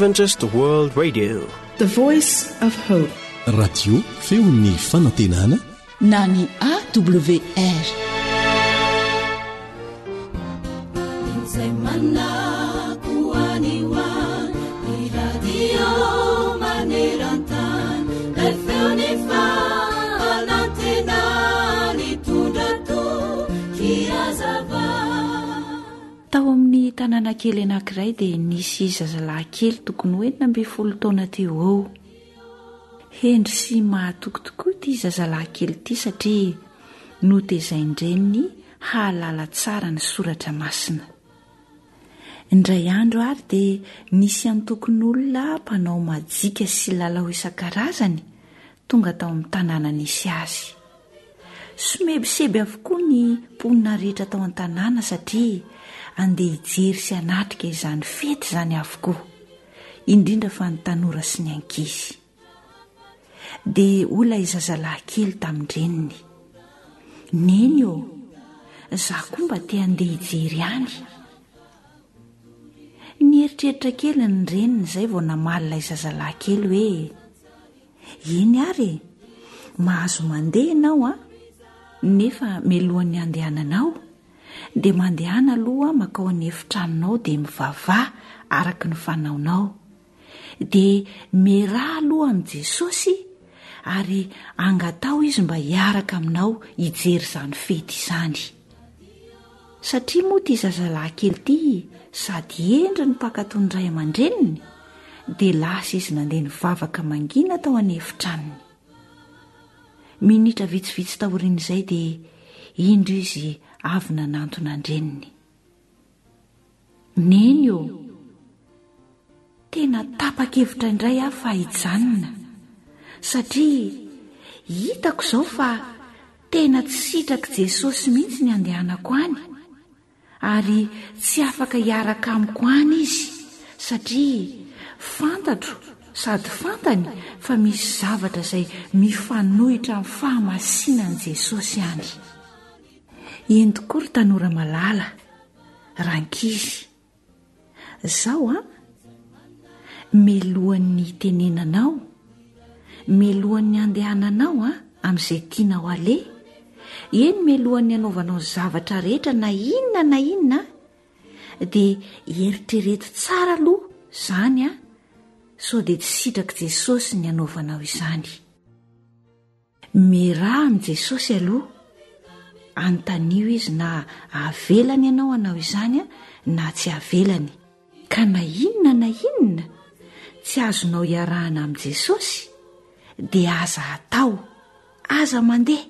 Adventist World Radio, the voice of hope. Radio feon'ny fanantenana na ny AWR. Tao amin'ny tanàna kely anankiray dia nisy zazalahy kely tokony hoe 12 taona teo eo. Hendry sy mahatoky tokoa ity zazalahy kely ity satria notezaindreniny hahalala tsara ny soratra masina. Indray andro ary dia nisy antokon'olona mpanao majika sy lalao isan-karazany tonga tao amin'ny tanàna nisy azy. Somebiseby avokoa ny mponina rehetra tao an-tanàna satria andeha hijery sy hanatrika izany fety izany avokoa, indrindra fa ny tanora sy ny ankizy. Dia olona zazalahy kely tamindreniny, neny ô, izaho koa mba te handeha hijery any. Nieritreritra kely ny reniny izay vao namalina zazalahy kely hoe, eny ary mahazo mandeha ianao nefa mialohan'ny andehananao dia mandehana aloha makao any efitranonao dia mivavah araka ny fanaonao, dia miaraha aloha amin'i Jesosy ary angatao izy mba hiaraka aminao hijery izany fety izany. Satria moa ity zazalahy kely ity sady endry ny mpakatony ray aman-dreniny dia lasa izy nandeha nivavaka mangina tao any efitranony. Minitra vitsivitsy taorian'izay dia indro izy avy nanantona andreniny. Neny ô, tena tapa-kevitra indray aho fa hijanona satria hitako izao fa tena tsy sitraka Jesosy mihitsy ny andehanako any ary tsy afaka hiaraka amiko any izy satria fantatro sady fantany fa misy zavatra izay mifanohitra amin'ny fahamasinan'i Jesosy any. Entokory tanora malala, rankizy, izao melohan'ny tenenanao, melohan'ny andehananao amin'izay tianao aleha, eny melohan'ny anaovanao zavatra rehetra na inona dia eritrereto tsara aloha izany sao dia tsy sitraka Jesosy ny anaovanao izany. Miaraha amin'i Jesosy aloha, antanio izy na avelany ianao hanao izany na tsy avelany, ka na inona tsy azonao iarahana amin'i Jesosy dia aza atao, aza mandeha.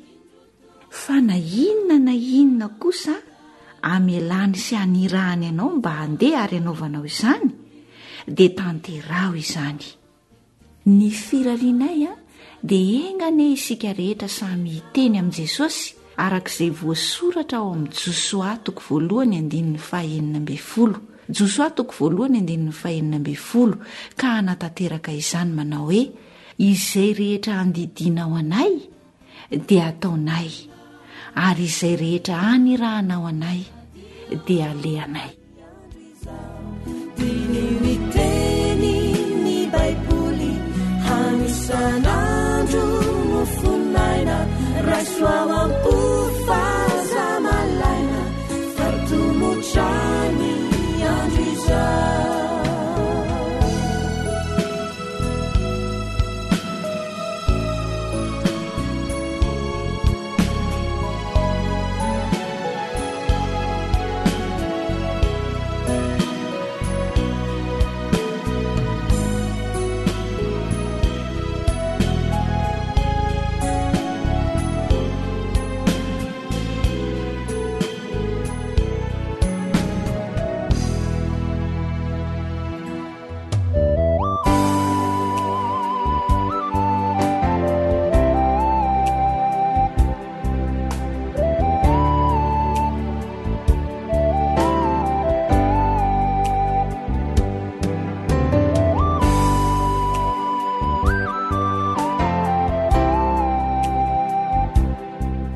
Fa na inona kosa amelany sy anirahany ianao mba handeha ary anaovanao izany dia tanterao izany. Ny firarianay dia engane isika rehetra samy hiteny amin'i Jesosy arak'izay voasoratra ao amin'ny Josoa 1:5-12, Josoa 1:5-12, ka hanatanteraka izany manao hoe, izay rehetra andidinao anay dia ataonay, ary izay rehetra anirahanao anay dia alehanay. Sanandro no funaina rasuamampu fazamalaina fartumuchani andriza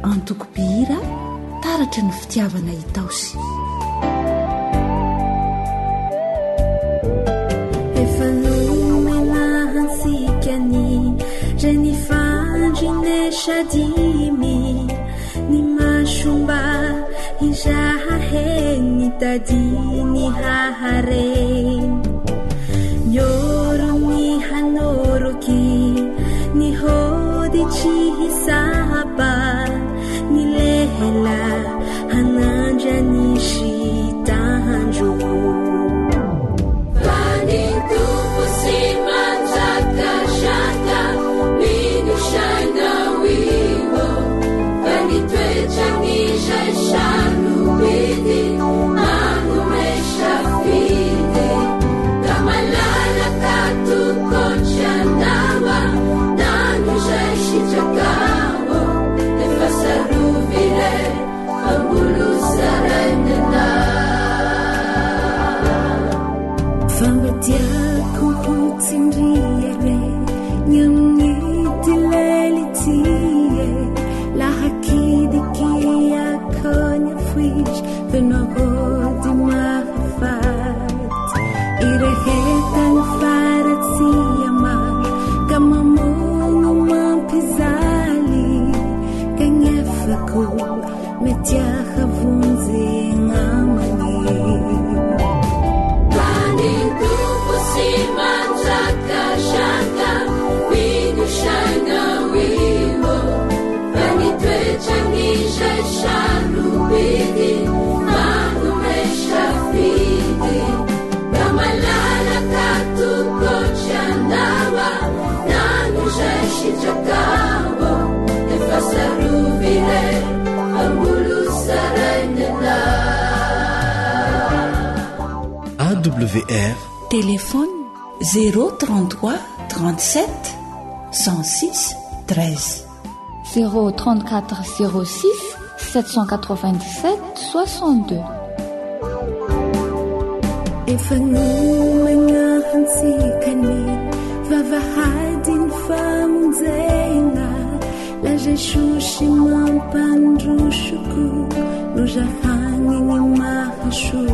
Antokobira taratra ny fitiavana hitaosy. Efa dimy ny masomba izahaheny tadiny hahareny nyorony hanoroky ny hody tsy hisaba ny lehela hanandra ny sitandro AWR téléphone 033 37 106 13 034 06 797 62 efa nomagna hansikany vavahadiny famonjena la jesosy mampandrosoko no zahaniny mahaso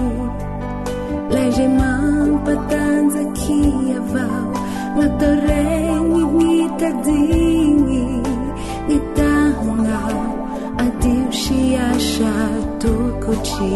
laje mampatanjaki avao natao regny nitadiny ny tahona adio sy asa tokotry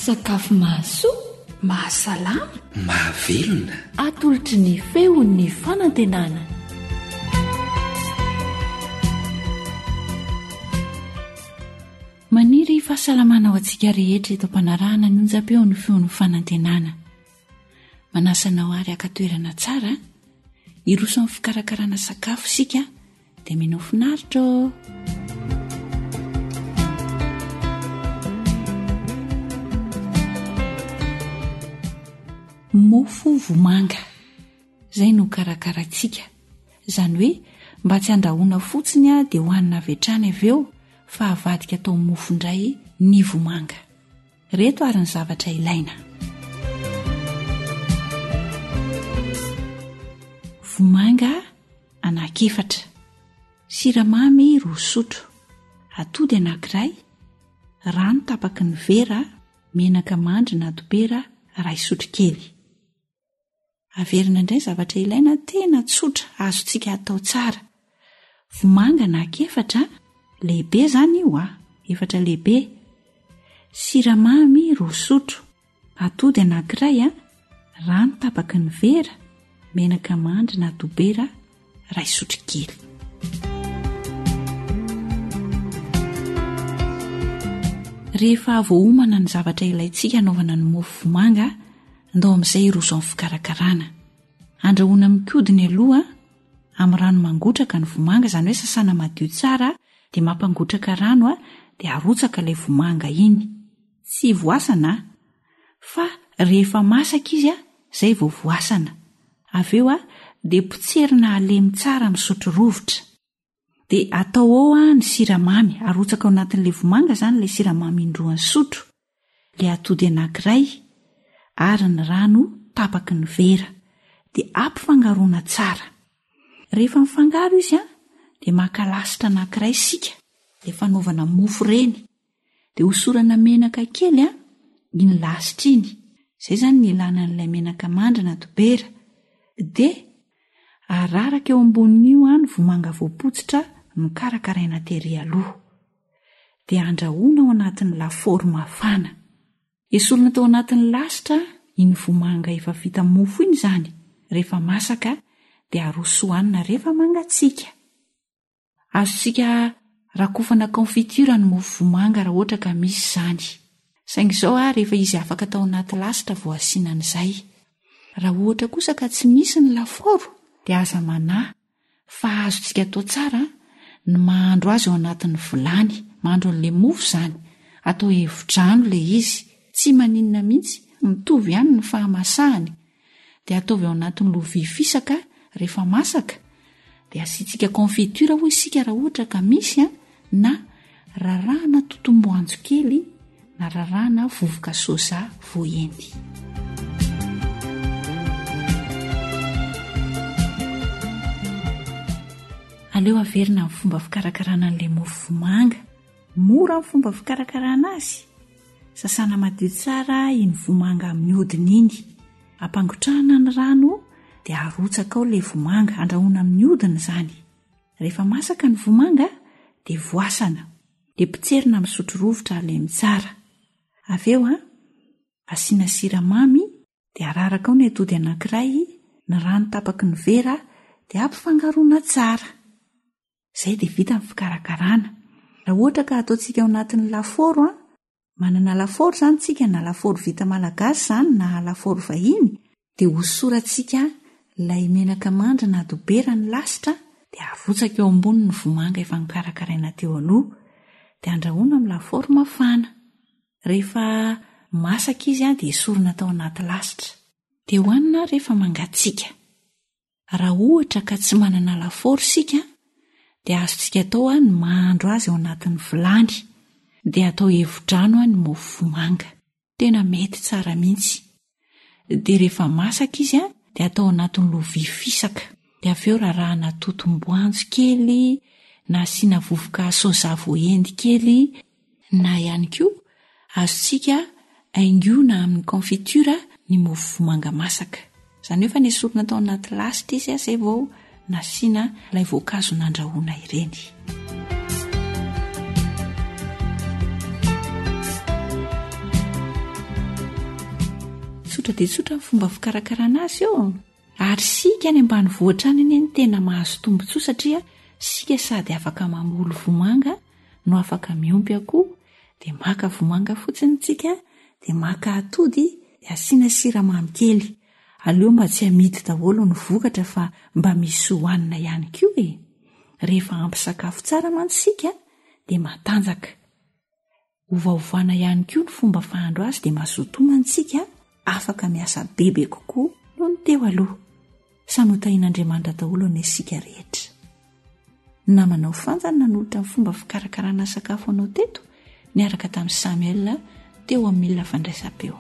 sakafo mahasoa mahasalama mahavelona atolotry ny feon'ny fanantenana maniry fahasalamana ho antsika rehetra eto am-panarahana ny onjam-peo ny feon'ny fanantenana manasanao ary akatoerana tsara iroso amin'ny fikarakarana sakafo sika dia mino finaritra mofo vomanga izay no karakarantsika izany hoe mba tsy andrahoana fotsiny dia hohanina avetrany avy eo fa havadika atao mofo indray ny vomanga reto ary ny zavatra ilaina vomanga anakefatra siramamy 2 sotro atody anankiray, rano tapaky ny vera, menaka mandry na dobera, ray sotro kely. Averina indray zavatra ilaina tena tsotra azontsika atao tsara. Vomanga anankiefatra, lehibe zany io efatra lehibe. Siramamy 2 sotro, atody anankiray, rano tapaky ny vera, menaka mandry na dobera, ray sotro kely. Rehefa voaomana ny zavatra ilaintsika anaovana ny mofo vomanga, andao amin'izay roso amin'ny fikarakarana. Andrahoana mikodiny aloha amin'ny rano mangotraka ny vomanga, izany hoe sasana madio tsara dia mampangotraka rano dia arotsaka ilay vomanga iny. Tsy voasana fa rehefa masaka izy izay vao voasana. Avy eo dia potserina alemy tsara misotro rovitra. Dia atao ao ny siramamy, arotsaka ao anatin'ilay vomanga izany ilay siramamy 2 sotro, ilay atody anankiray ary ny rano tapaky ny vera, dia ampifangaroana tsara. Rehefa mifangaro izy dia maka lasitra anankiray sika, dia fanaovana mofo reny, dia hosorana menaka kely iny lasitra iny. Izay zany ny ilana n'ilay menaka mandry na dobera. Dia araraka eo ambonin'io ny vomanga voapotsitra nokarakaraina tery aloha. Dia andrahoina ao anatin'ny lafaoro mafana. Esorina tao anatin'ny lasitra iny vomanga efa vita mofo iny zany. Rehefa masaka dia aroso hoanina rehefa mangatsiaka. Azontsika rakofana konfitura ny mofo vomanga raha ohatra ka misy izany. Saingy izao rehefa izy afaka tao anaty lasitra vao asiana an'izay. Raha ohatra kosa ka tsy misy ny lafaoro dia aza manahy fa azontsika atao tsara ny mahandro azy ao anatin'ny vilany, mahandro an'ilay mofo izany, atao evi-drano ilay izy, tsy maninona mihitsy, mitovy ihany ny fahamasahany. Dia ataovy ao anatin'ny lovia fisaka rehefa masaka, dia asiantsika konfitura hoy isika raha ohatra ka misy na rarahana totom-boanjo kely na rarahana vovoka soja voaendy. Aleo averina amin'ny fomba fikarakarana an'ilay mofo vomanga. Mora amin'ny fomba fikarakarana azy. Sasana madio tsara iny vomanga amin'ny hodiny iny. Ampangotrahana ny rano dia arotsaka ao ilay vomanga, andrahoina amin'ny hodiny izany. Rehefa masaka ny vomanga dia voasana. Dia potserina amin'ny sotro rovitra alemy tsara. Avy eo asiana siramamy dia araraka ao ny atody anankiray, ny rano tapaky ny vera dia ampifangaroana tsara. Izay dia vita amin'ny fikarakarana. Raha ohatra ka ataontsika ao anatin'ny lafaoro, manana lafaoro izany tsika, na lafaoro vita malagasy izany na lafaoro vahiny, dia hosorantsika ilay menaka mandry na dobera ny lasitra, dia arotsaka eo amboniny vomanga efa nikarakaraina teo aloha, dia andrahoina amin'ny lafaoro mafana. Rehefa masaka izy dia esorina tao anaty lasitra, dia hohanina rehefa mangatsiaka. Raha ohatra ka tsy manana lafaoro sika dia azontsika atao ny mahandro azy ao anatin'ny vilany, dia atao evi-drano ny mofo vomanga. Tena mety tsara mihitsy. Dia rehefa masaka izy dia atao anatin'ny lovia fisaka. Dia avy eo rarahana totom-boanjo kely, na asiana vovoka soja voaendy kely, na ihany koa azontsika haingoina amin'ny konfitura ny mofo vomanga masaka. Izany hoe efa nesorina tao anaty lasitra izy izay vao nasiana ilay voankazo nandrahoana ireny. Tsotra dia tsotra ny fomba fikarakarana azy io. Ary sika any ambanivohitra any ny tena mahazo tombotsoa, satria sika sady afaka mamolo vomanga no afaka miompy akoho, dia maka vomanga fotsiny tsika, dia maka atody, dia asiana siramamy kely. Aleo mba tsy amidy daholo ny vokatra fa mba misy hohanina ihany koa. Rehefa ampy sakafo tsara mantsika dia matanjaka. Ovaovana ihany koa ny fomba fahandro azy dia mazoto mantsika afaka miasa bebe kokoa noho ny teo aloha. Samy hotahin'Andriamanitra daholo ny sika rehetra. Namanao fanjana nanolotra ny fomba fikarakarana sakafo anao teto, niaraka tamin'ny Samuel teo amin'ny milina fandraisam-peo.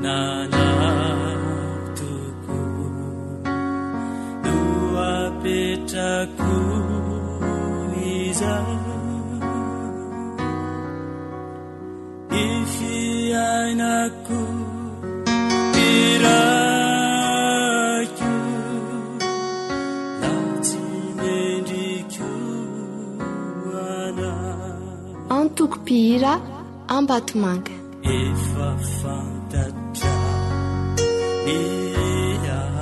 nanatoko no apetrako iza ifiainako irako latsinendriko ana antoko pihira Ambatomanga efa fantatra miamiko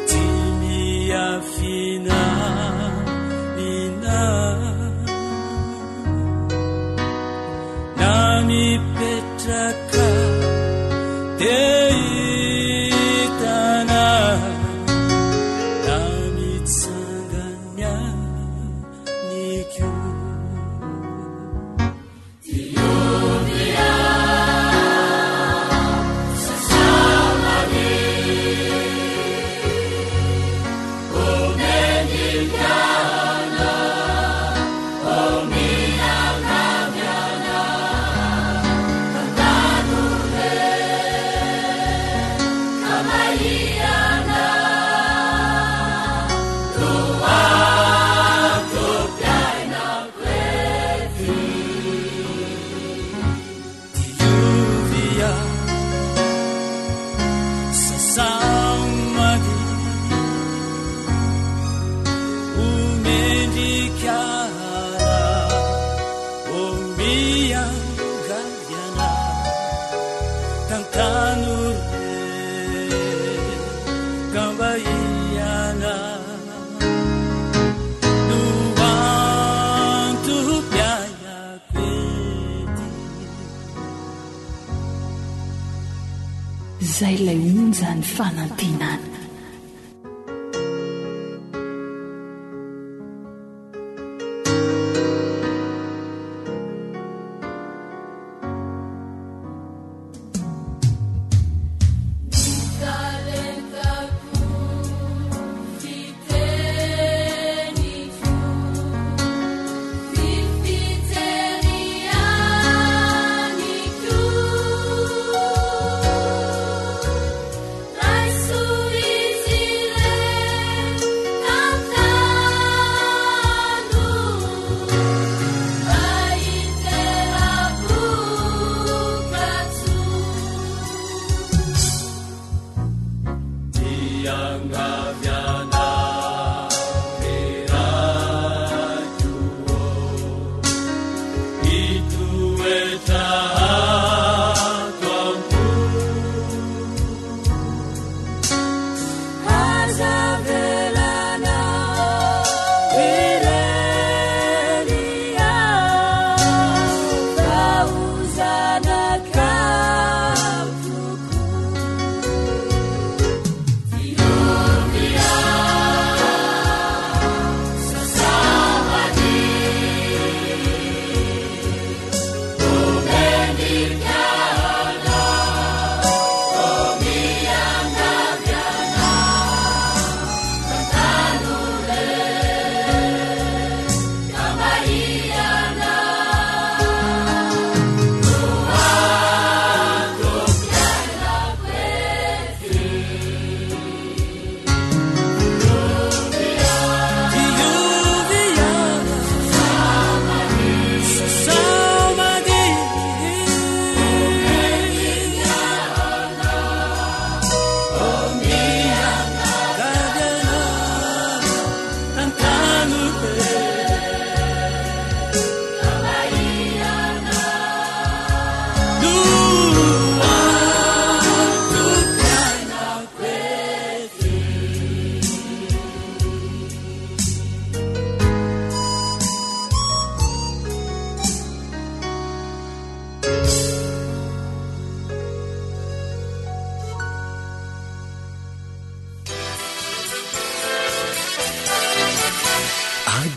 tsy miafina mina na mipetraka teitana na mitsanganya niko zay ilay onja ny fanantenana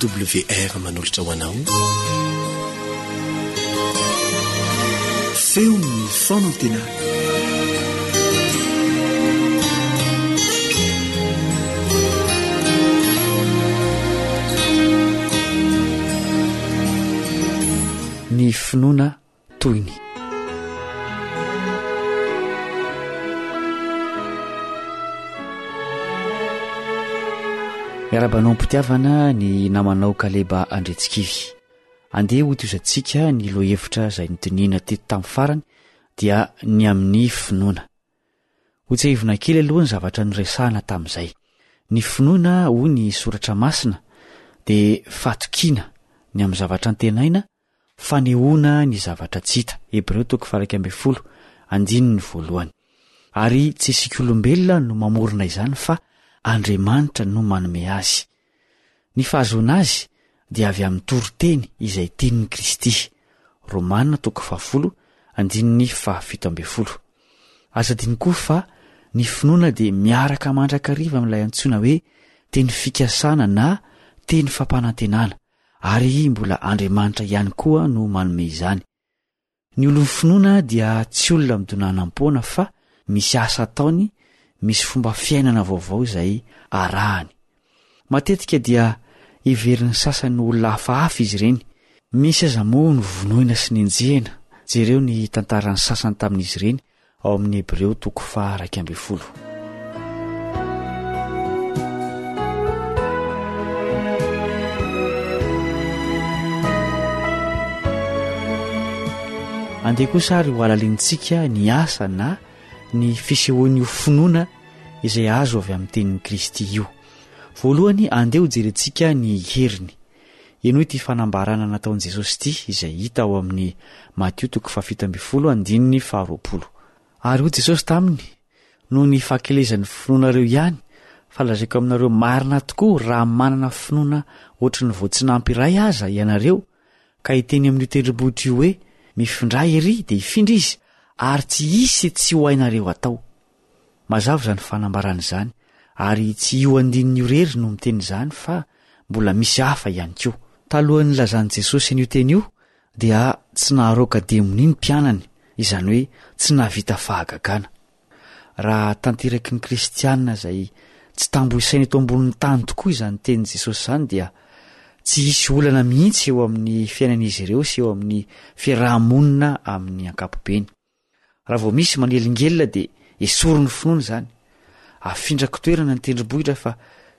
AWR manolotra ho anao feo ny fanantenana ny finoana toyny Miarabanao ampitiavana ny namanao Kaleba Andretsikivy. Andeha hotozantsika ny lohevitra izay nitonina teto tamin'ny farany dia ny amin'ny finoana. Hotsahivina kely aloha ny zavatra niresahana tamin'izay. Ny finoana hoy ny soratra masina dia fatokiana ny amin'ny zavatra antenaina, fanehoana ny zavatra tsy hita. Hebreo 12:1. Ary tsy isika olombelona no mamorona izany fa Andriamanitra no manome azy. Ny fahazoana azy dia avy amin'ny toroteny izay tenin'i Kristy. Romanina 12:17. Aza diny koa fa ny finoana dia miaraka mandrakariva amin'ilay antsoina hoe teny fikasana na teny fampanantenana, ary mbola Andriamanitra ihany koa no manome izany. Ny olon'ny finoana dia tsy olona midonanam-poana fa misy asa ataony, misy fomba fiainana vaovao izay arahany. Matetika dia iverin'ny sasany olona hafahafa izy ireny. Misy aza moa ny vonoina sy ny enjehana. Jereo ny tantaran'ny sasany tamin'izy ireny ao amin'ny Hebreo 12:1. Andeha kosa ary ho alalintsika ny asa na ny fisehoan'io finoana izay azo avy amin'ny tenin'i Kristy io. Voalohany andeha ho jerentsika ny heriny. Ino ity fanambarana nataon'i Jesosy ity izay hita ao amin'ny Matthieu 7:20. Ary ho Jesosy taminy, noho ny fahakelezan'ny finoanareo ihany, fa lazaiko aminareo marina tokoa raha manana finoana ohatry ny voatsinampy iray aza ianareo, ka hiteny amin'io tendrombohitra io hoe mifindray ery dia hifindra izy, ary tsy hisy tsy ho hainareo atao. Mazava izany fanambarana izany, ary tsy io andininy io rery no miteny izany fa mbola misy hafa ihany koa. Talohan'ny lazany Jesosy an'io teny io dia tsy naharoaka demoniny mpianany, izany hoe tsy nahavita fahagagana. Raha tanteraky ny kristianina izay tsy tamboisaina eto ambonin'ny tany tokoa izany tenin'i Jesosy izany dia tsy hisy olana mihitsy eo amin'ny fiainan'izy ireo sy eo amin'ny fiarahamonina amin'ny ankapobeny. Raha vao misy manelingelina dia esorony finoana izany. Afindrako toerana ny tendrombohitra fa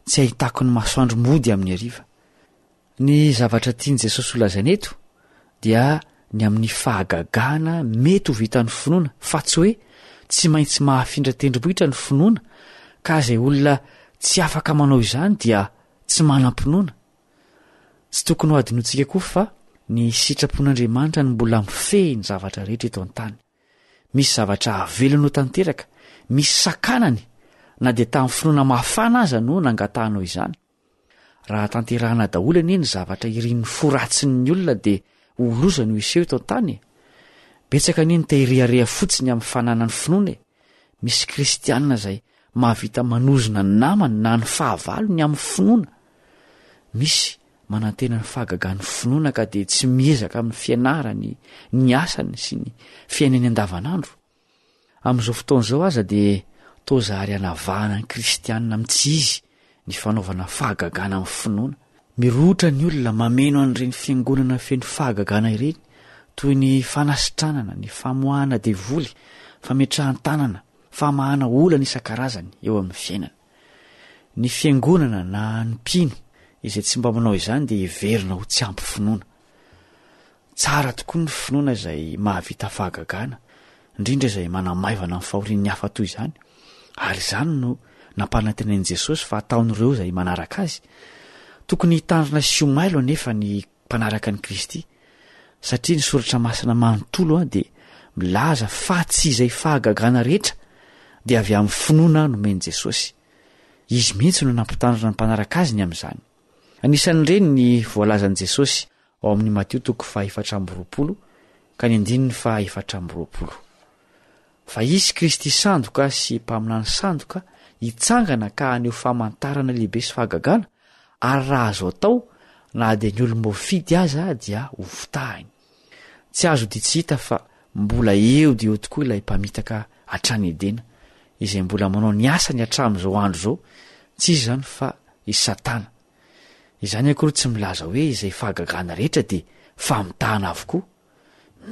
tsy ahitako ny masoandro mody amin'ny hariva. Ny zavatra tiany Jesosy ho lazaina eto dia ny amin'ny fahagagana mety ho vitan'ny finoana, fa tsy hoe tsy maintsy mahafindra tendrombohitra ny finoana, ka izay olona tsy afaka manao izany dia tsy manam-pinoana. Tsy tokony ho adinoantsika koa fa ny sitrapon'Andriamanitra no mbola mifehy ny zavatra rehetra eto an-tany. Misy zavatra avelany ho tanteraka, misy sakanany, na dia tamin'ny finoana mafana aza no nangatahanao izany. Raha tanterahana daholo anie ny zavatra irin'ny foratsin'ny olona dia olozany ho iseho eto an-tany. Betsaka anie ny tahiriarea fotsiny amin'ny fananany finoana. Misy kristianina izay mahavita manozona ny namany na ny fahavalo ny amin'ny finoana. Misy manantena ny fahagagan'ny finoana ka dia tsy miezaka amin'ny fianarany, ny asany sy ny fiainany andavanandro. Amin'izao fotoan'izao aza dia tozary anavahana ny kristianina amin'ny tsy izy ny fanaovana fahagagana amin'ny finoana. Mirotra ny olona mameno an'ireny fiangonana feno fahagagana ireny, toy ny fanasitranana, ny famoahana devoly, fametrahan-tanana, famahana olana isan-karazany eo amin'ny fiainana. Ny fiangonana na ny mpino izay tsy mba manao izany dia heverina ho tsy ampy finoana. Tsara tokoa ny finoana izay mahavita fahagagana, indrindra izay manamaivana amin'ny fahorian'ny hafa toy izany. Ary izany no nampanantenain'i Jesosy fa ataon'ireo izay manaraka azy. Tokony hitandrina sy homailo anefa ny mpanaraka ny Kristy, satria ny soratra masina manontolo dia milaza fa tsy izay fahagagana rehetra dia avy amin'ny finoana nomen'i Jesosy. Izy mihitsy no nampitandrina ny mpanaraka azy ny amin'izany. Anisan'ireny ny voalazan'i Jesosy ao amin'ny Matthieu 4:20 ka ny 4:20. Fa izy Kristy sandoka sy mpaminany sandoka hitsangana ka haneho famantarana lehibe sy fahagagana, ary raha azo atao na dia ny olom-boafidy aza dia ho fitahiny. Tsy azo dia tsy hita fa mbola eo dia eo tokoa ilay mpamitaka hatrany edena izay mbola manao ny asany hatramin'izao andro izao, tsy izy izany fa i Satana. Izany akory tsy milaza hoe izay fahagagana rehetra dia famitahana avokoa.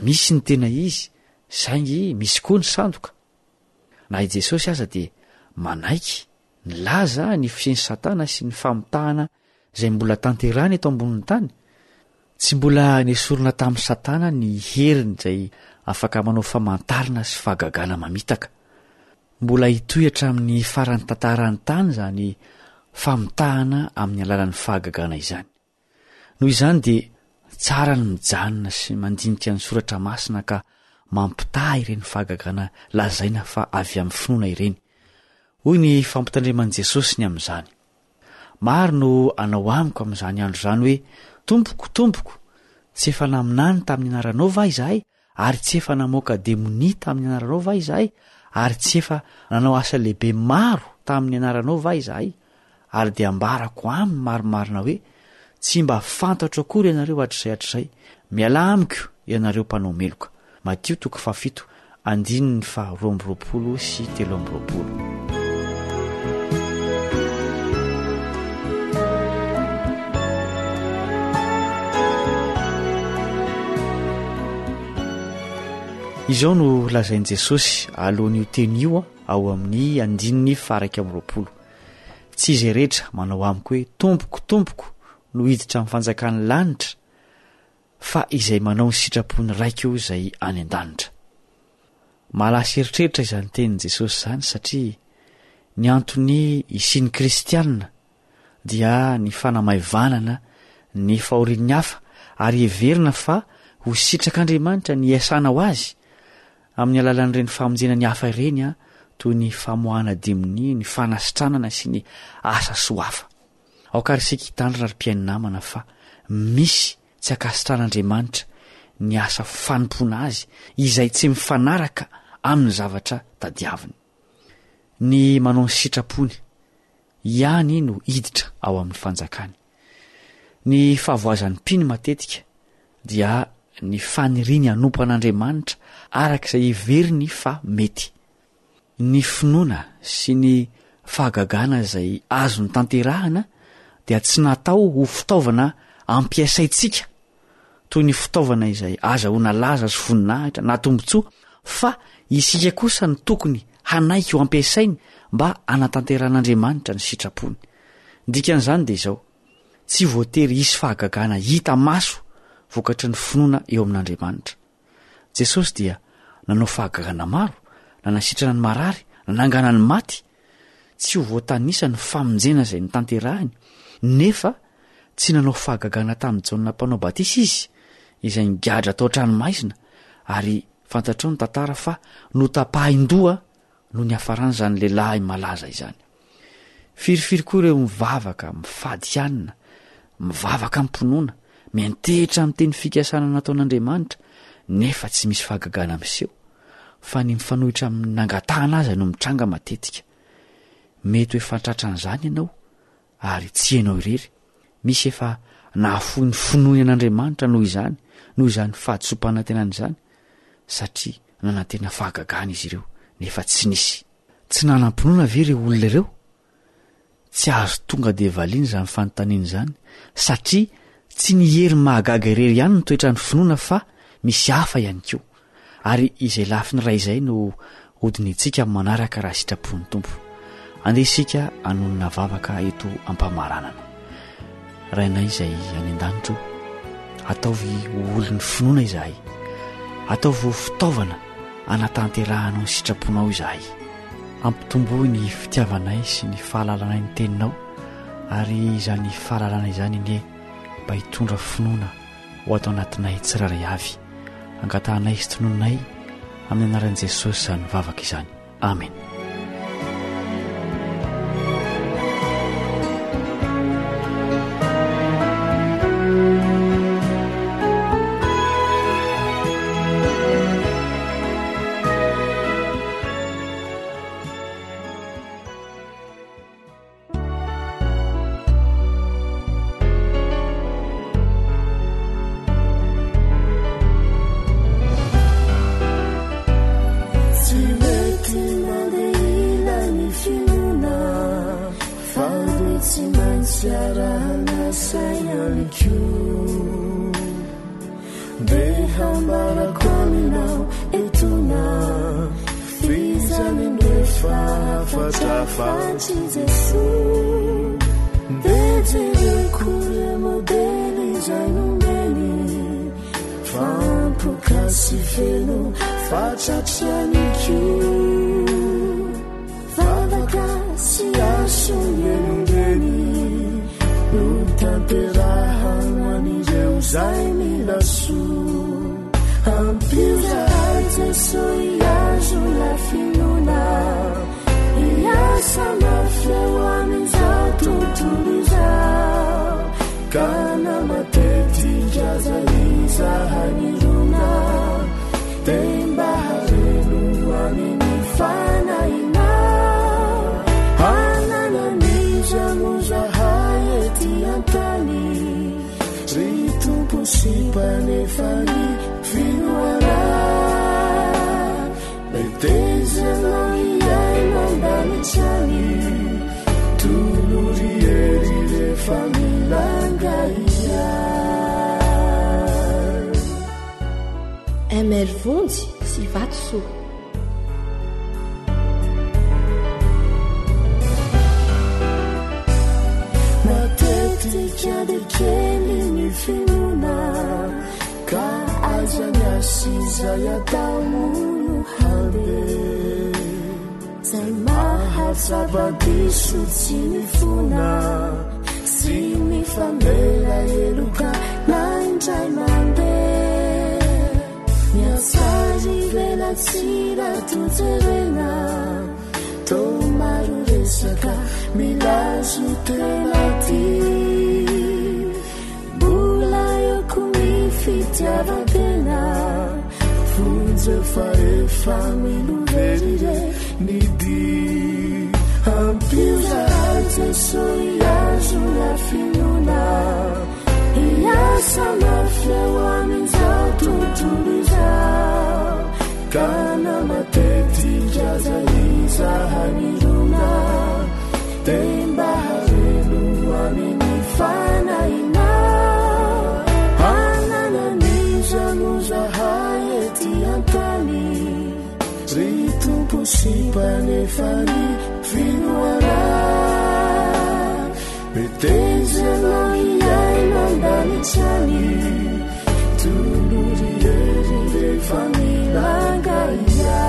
Misy ny tena izy, saingy misy koa ny sandoka. Na i Jesosy aza dia manaiky Nilaza ny fisiany Satana sy ny famitahana izay mbola tanterany eto ambonin'ny tany. Tsy mbola nesorona tamin'ny Satana ny heriny izay afaka manao famantarana sy fahagagana mamitaka. Mbola hitohatra amin'ny faran'ny tantarany tany izany famitahana amin'ny alalan'ny fahagagana izany. Noho izany dia tsara ny mijanona sy mandinika ny soratra masina ka mampitaha ireny fahagagana lazaina fa avy amin'ny finoana ireny. Hoy ny fampitandreman'i Jesosy ny amin'izany. Maro no anao amiko amin'izany andro izany hoe tompoko, tompoko, tsy efa naminany tamin'ny anaranao va izahay, ary tsy efa namoaka demonia tamin'ny anaranao va izahay, ary tsy efa nanao asa lehibe maro tamin'ny anaranao va izahay, ary dia ambarako aminy marimarina hoe tsy mba fantatro akory ianareo hatr'izay, miala amiko ianareo mpanao meloka. Matio 7:12 sy 13. Izao no lazain'i Jesosy alohan'io teny io ao amin'ny 9:20. Tsy izay rehetra manao amiko hoe tompoko, tompoko no hiditra amin'ny fanjakan'ny lanitra, fa izay manao ny sitrapony raika io izay any an-danitra. Mahalasa eritreritra izany tenin'i Jesosy izany satria ny antony isian'ny kristianina dia ny fanamahivanana ny fahorian'ny hafa ary heverina fa ho sitrak'Andriamanitra ny iasana ho azy amin'ny alalan'ireny famonjena ny hafa ireny toy ny famoahana demonia, ny fanasitranana sy ny asa soa hafa. Aokary isika hitandrina ry-piainy namana fa misy tsy akasitran'Andriamanitra ny asa fanompoana azy izay tsy mifanaraka amin'ny zavatra tadiaviny. Ny manao ny sitrapony ihany no hiditra ao amin'ny fanjakany. Ny fahavoazan'ny mpiny matetika dia ny faniriny hanompo an'Andriamanitra arak'izay heveriny fa mety. Ny finoana sy ny fahagagana izay azo ny tanterahana dia tsy natao ho fitaovana ampiasaintsika toy ny fitaovana izay azahoana laza sy voninahitra na tombontsoa, fa isika kosa ny tokony hanaiky ho ampiasainy mba hanatanteran'Andriamanitra ny sitrapony. Dikan'izany dia izao, tsy voatery hisy fahagagana hita maso vokatry ny finoana eo amin'Andriamanitra. Jesosy dia nanao fahagagana maro, nanasitrana ny marary, nanangana ny maty. Tsy ho voatanisa ny famonjena izay ny tanterahiny, nefa tsy nanao fahagagana tamin'ny Jaona mpanao batisa izy, izay nigadra tao an-tranomaizina, ary fantatrao ny tantara fa notapahin-doha no ny hafarana izany lehilahy malaza izany. Firifiry koa ireo mivavaka, mifady hanina, mivavaka mimponoana, miantehitra amin'ny teny fikasana nataon'Andriamanitra, nefa tsy misy fahagagana miseho, fa ny mifanohitra amin'ny nangatahana azy no mitranga matetika. Mety hoe fantratran'izany ianao ary tsy hainao irery. Misy efa nahafohy ny finoany an'Andriamanitra noho izany fahadisom-panantenana izany, satria nanantena fahagagana izy ireo nefa tsy nisy. Tsy nanam-pinoana ve ireo olona ireo? Tsy azo tonga dia valiana izany fanontaniana izany, satria tsy ny hery mahagaga irery ihany ny toetra ny finoana fa misy hafa ihany koa. Ary izay lafiny ray izay no hodinitsika manaraka raha sitrapon'ny Tompo. Andeha isika hanonona vavaka eto ampamaranana. Rainay izay any an-danitra, ataovy olon'ny finoana izahay, ataovy fitaovana anatanterahana ny sitraponao izahay. Ampitomboy ny fitiavanay sy ny fahalalanay ny teninao, ary izany fahalalana izany ine mba hitondra finoana ho atao anatinay tsiraray avy. Angatahanay sy tononay amin'ny anaran'i Jesosy izany vavaka izany. Amen. Hambara kwaminao etuna fizani ndefu fafatrafatsy Jesosy dejerekory modely zay nomeny fampoka sy feno fatsatrianiko vavaka sy asony enombeny no tamperaha an'ireo zay milaso ampizahay Jesosy iazo la finona iasa mafeo amin'izao tontolo izao kana matetika zay zahanirona dia mba hareno amin'ny fanaina hanananiza mo zahay ety antany ry tompo sy mpanefany finoana metezanao iaino andanitrany tolory ery rehefa milanga ia Mr Vonjy sy Vatosoa matetika de kely ny finona ka aza ny asizay ataono hambe zay mahatsabadiso tsy mifona sy mifamela eloka naindray mandeha miasary velatsira tojerena to maro resaka milazo tena ty mbola eko mifitiavantena vonjy fa efa miloverire ny dy ampizahay Jesosy iazo la finona iasa mafeo amin'izao tontolo izao kana matetika zay zahanirona dia mba hareno amin'ny fanaina hanananiza mo zahay ety antany ry tompo sy mpanefany finoana metezanao iaino andanitrany tolory ery rehefa milanga ia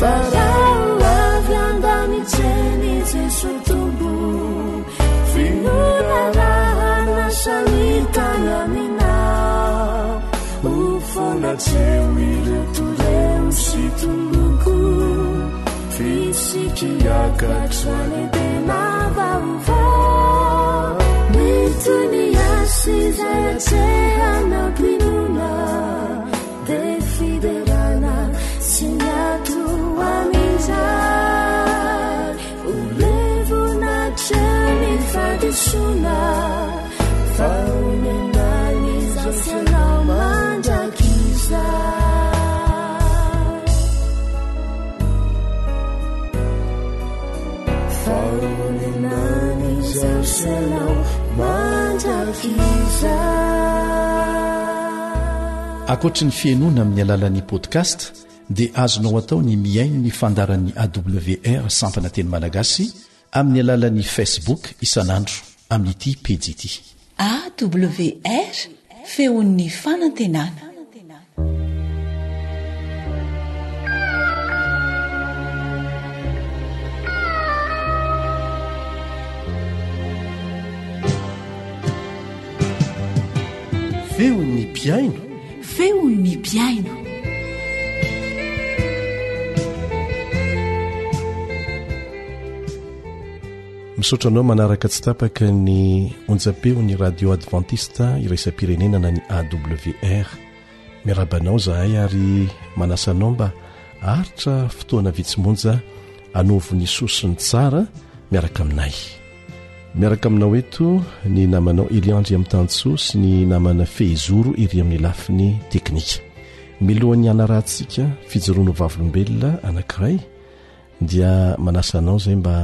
farao avy andanitreny Jesosy tombo finona raha nasamitany aminao ufonatseo ireo toreo sy toloko fisiky akatrany tena vaovao mitony asy zay atsehana mpinona de fiderana sy miato amin'izay olevonatreany fadisona faonenany zao fianao mandrakizay faonenany zao fianao akoatra ny fiainoana amin'ny alalan'ni podcast dia azonao atao ny miaino ny fandaran'ny awr sampana teny malagasy amin'ny alalan'ni facebook isanandro amin'ity pejy ity awr feon'ny fanantenana feon'ny piaino feon'ny piaino misaotranao manaraka tsy tapaka ny onjapeo-ny radio adventiste iraisam-pirenenana ny awr miarabanao zahay ary manasanao mba aritra fotoana vitsimonja anovony sosiny tsara miaraka aminay miaraka aminao eto ny namanao Eliandry amin'ny tanso sy ny namana Fehizoro iry amin'ny lafiny teknika milohan'ny anarantsika fijoroano vavolombelona anankiray dia manasanao zay mba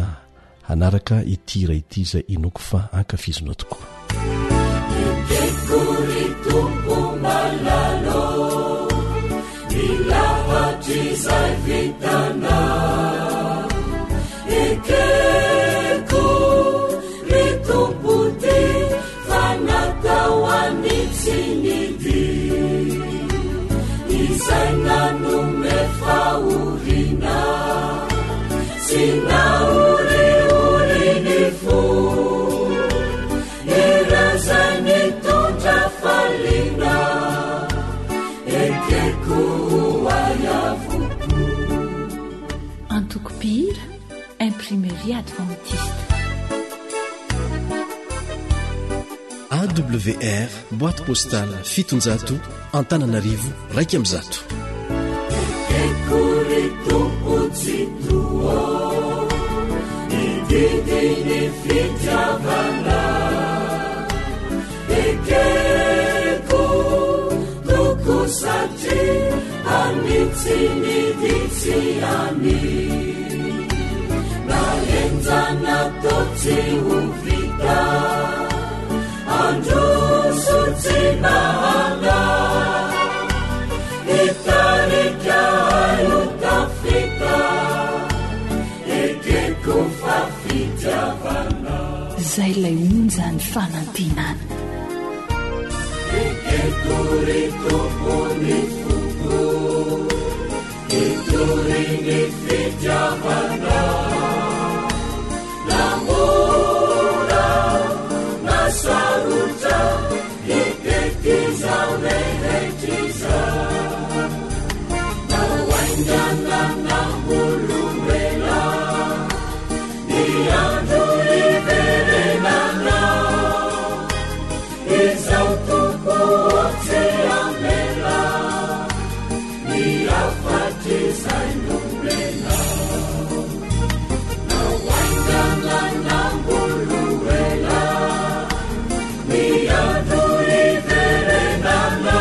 hanaraka itira ity zay inoko fa ankafizinao tokoa Ilahatry zay vitana zainanome faorina sy naoreoreny fo erazay mitondra falina ekeko ayavoko. Antokopihira imprimerie adventiste AWR boîte postale 700 Antananarivo 100. Ekekuri tompotsitoa ididiny fitiavana ekeko toko satria amitsy miditsyany naenjana totsy ho vita androso tsy mahana itarika ayo tafita ekeko fa fitiavana zay lay onjany fanantenana ekeko ry tompony foko itoriny fitiavana namora nasarotra itekiza rehetriza nawaingana namolomela ny andro iverenana izao toko otsy amela ny afatry zay nomena nawaingana namolomela ny andro iverenana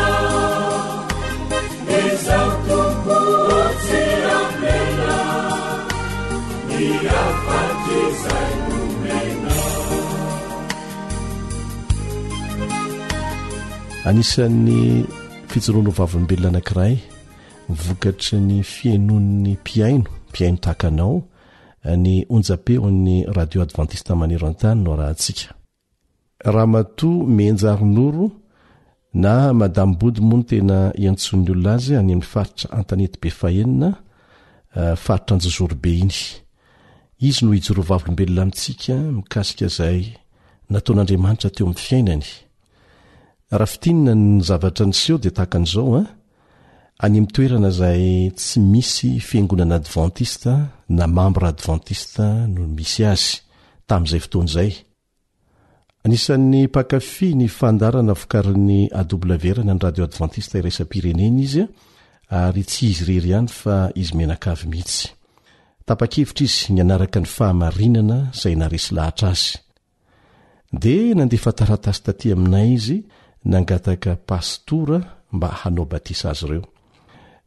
izao toko otsy amela ny afatry zay nomena. Anisan'ny fijoroano vavolombelona anankiray vokatry ny fiainon'ny mpiaino tahakanao ny onjam-peon'ny radio adventiste manero an-tany no rahantsika Ramatoa Menjarinoro na Madame Body moa no tena iantson'ny olona azy any amin'ny faritra Antanety Befahenina faritra Anjozorobe iny. Izy no hijoro vavolombelona amintsika mikasika izay nataon'Andriamanitra teo amin'ny fiainany. Raha fitinina ny zavatra niseho dia tahaka an'izao any amin'ny toerana izay tsy misy fiangonana adventista na membre adventista no misy azy tamin'izay fotoana izay. Anisan'ny mpankafy ny fandarana vokarin'ny AWR ny radio adventista iraisam-pirenena izy ary tsy izy rery ihany fa izy menakavy mihitsy. Tapa-kevitra izy ny anaraka ny fahamarinana izay naresy lahatra azy. Dia nandefa taratasy taty aminay izy nangataka pastora mba hanao batisa azy ireo.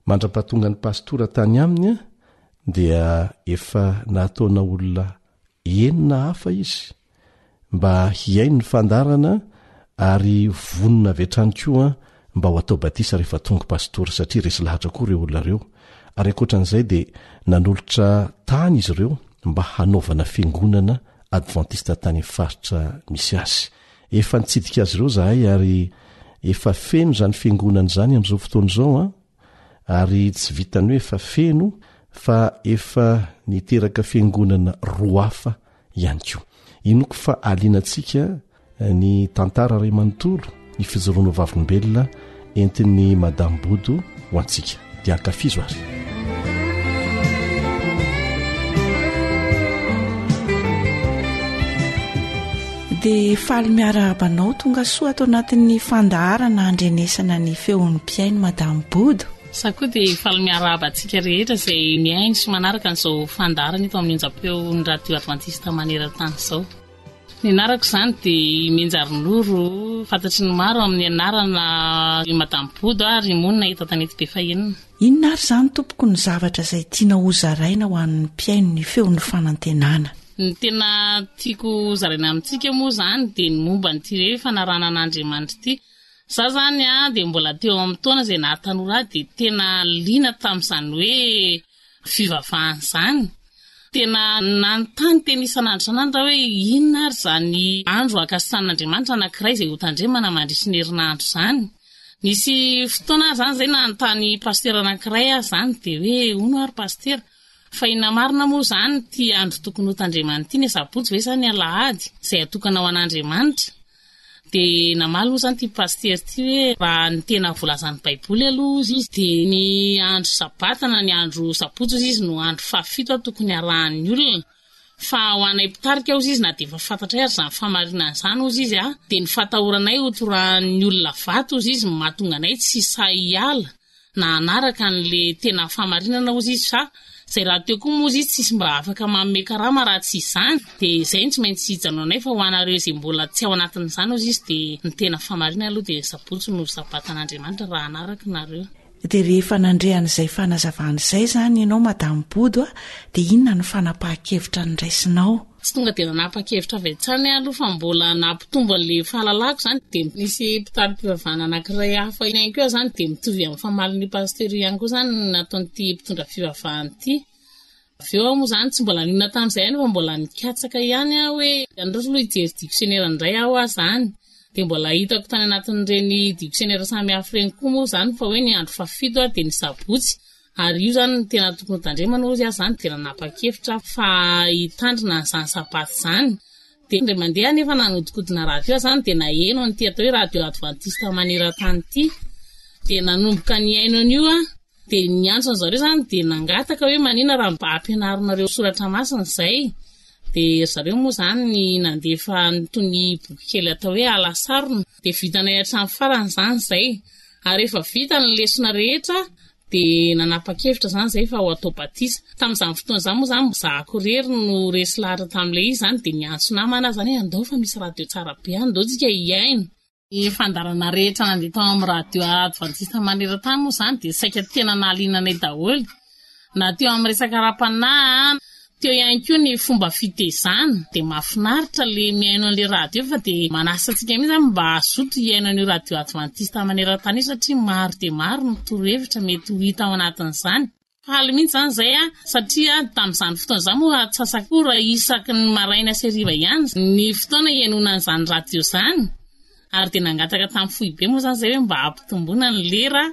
Mandra-pahatonga ny pastora tany aminy dia efa nataona olona 9 hafa izy mba hiaino ny fandarana ary vonona avy hatrany koa mba ho atao batisa rehefa tonga pastora satria resy lahatra koa ireo olona ireo. Ary ankoatran'izay dia nanolotra tany izy ireo mba hanaovana fiangonana adventista tany amin'ny faritra misy azy. Efa nitsidika azy ireo zahay ary efa feno zany fiangonana zany amin'izao fotoana izao ary tsy vitany hoe efa feno fa efa niteraka fiangonana 2 hafa ihany koa. Inoko fa alianantsika ny tantara ray manontolo ny fijoroano vavolombelona entin'ny Madame Bodo ho antsika dia ankafizo ary. dia faly miara-banao tonga soa ato anatin'ny fandaharana andrenesana ny feon'ny mpiaino Madame Bodo. Sa koa dia faly miara-abantsika rehetra izay miaino sy manaraka n'izao fandaharana eto amin'ny onjam-peon'ny radio adventiste maneran-tany izao. Ny anarako izany dia Menjarinoro, fantatry ny maro amin'ny anarana Madame Bodo ary monina eto Antanety Befahenina. Inona ary izany tompoko ny zavatra izay tiana ho zaraina ho an'ny mpiaino ny feon'ny fanantenana? Ny tena tiako zaraina amintsika moa izany dia ny momba n'ity rehefa fanarana an'Andriamanitra ity. Za zany dia mbola teo amin'ny taona izay nahatanora dia tena liana tamin'izany hoe fivavahana izany. Tena nanontany teny isan'andro san'andro hoe inona ary izany andro akasan'Andriamanitra anankiray izay ho tandremana mandritra ny herinandro izany. nisy fotoana zany zay nanontany paster anankiray zany de hoe ono ary paster fa ina marina moa zany ty andro tokony ho tandriamanitra ny sabotsy ve zany alahady zay atokana ho an'Andriamanitra de namaly moa zany ty paster ty hoe raha ny tena volazan'ny baiboly aloha izy de ny andro sabatana ny andro sabotsy izy no andro fafito tokony arahan'ny olona fa ho anay mpitarika ao izy na de efa fantatra ary zany famarinana zany ozy izy de ny fatahoranay otoran'ny olona vato ozy izy mahatonga anay tsy sahiala na anaraka an'le tena famarinana ozy izy fa zay raha teo koa moa izy tsisy mba afaka manome karama raha tsy izany de zay tsy maintsy hijanao anay fa ho anareo izay mbola tsy ao anatin'izany ozy izy de ny tena famarinana aloha de sabotsy no sabatan'Andriamanitra raha anaraka nareo. De rehefa nandrehan'izay fanazavan'izay zany ianao madamy Bodo de inona ny fanapahan-kevitra ny raisinao? Tsy tonga de nanapa-kevitra avetsany aloha fa mbola nampitombo an'le fahalalako zany de nisy mpitary-pivavahana anankiray hafa iny koa zany de mitovy amin'ny famalin'ny paster ihany koa zany nataon'ity mpitondra fivavahana ity. Aveo moa zany tsy mbola ninona tamin'izay ihany fa mbola nikatsaka ihany hoe andro aloha hijery dictionnaire ndray aho zany de mbola hitako tany anatin'ireny dictionnaire samihafa reny koa moa zany fa hoe ny andro fafito de ny sabotsy ary io zany tena tokony tandremana ozy zany tena nanapa-kevitra fa hitandrina n'izany sabaty zany de ndray mandeha nefa nanodikodina radio zany de naheno an'ity atao hoe radio adventiste maneran-tany ity de nanomboka ny aino an'io de ny antso an'zareo zany de nangataka hoe manina raha mba ampianarinareo soratra masina zay de zareo moa zany ny nandefa nytony boky kely atao hoe alasarona de vitanay hatramin'ny farany zany zay ary efa vita ny lesona rehetra de nanapa-kevitra zany zay fa ho atao batisa tamin'izany fotoana zany moa zany zahako rery no resy lahatra tamin'ilay izy zany de niantso namana zany andao fa misy radio tsara be andao tsika hiaino ny fandarana rehetra nandeha tao amin'ny radio adventiste maneran-tany moa zany de saika tena nahalinanay daholo na teo amin'ny resaka ara-panahy teo ihany koa ny fomba fitezana de mahafinaritra le miaino an'le radio fa de manasa antsika mihitsy zany mba azoto hiaino an'io radio adventiste maneran-tany io satria maro de maro ny torohevitra mety ho hita ao anatin'izany. Fahaly mihitsy zany zay satria tamin'izany fotoana zany moa atsasakora isaky ny maraina sy hariva ihany ny fotoana hiainonan'izany radio zany ary de nangataka tamin'ny foibe moa zany zay hoe mba ampitombona ny lera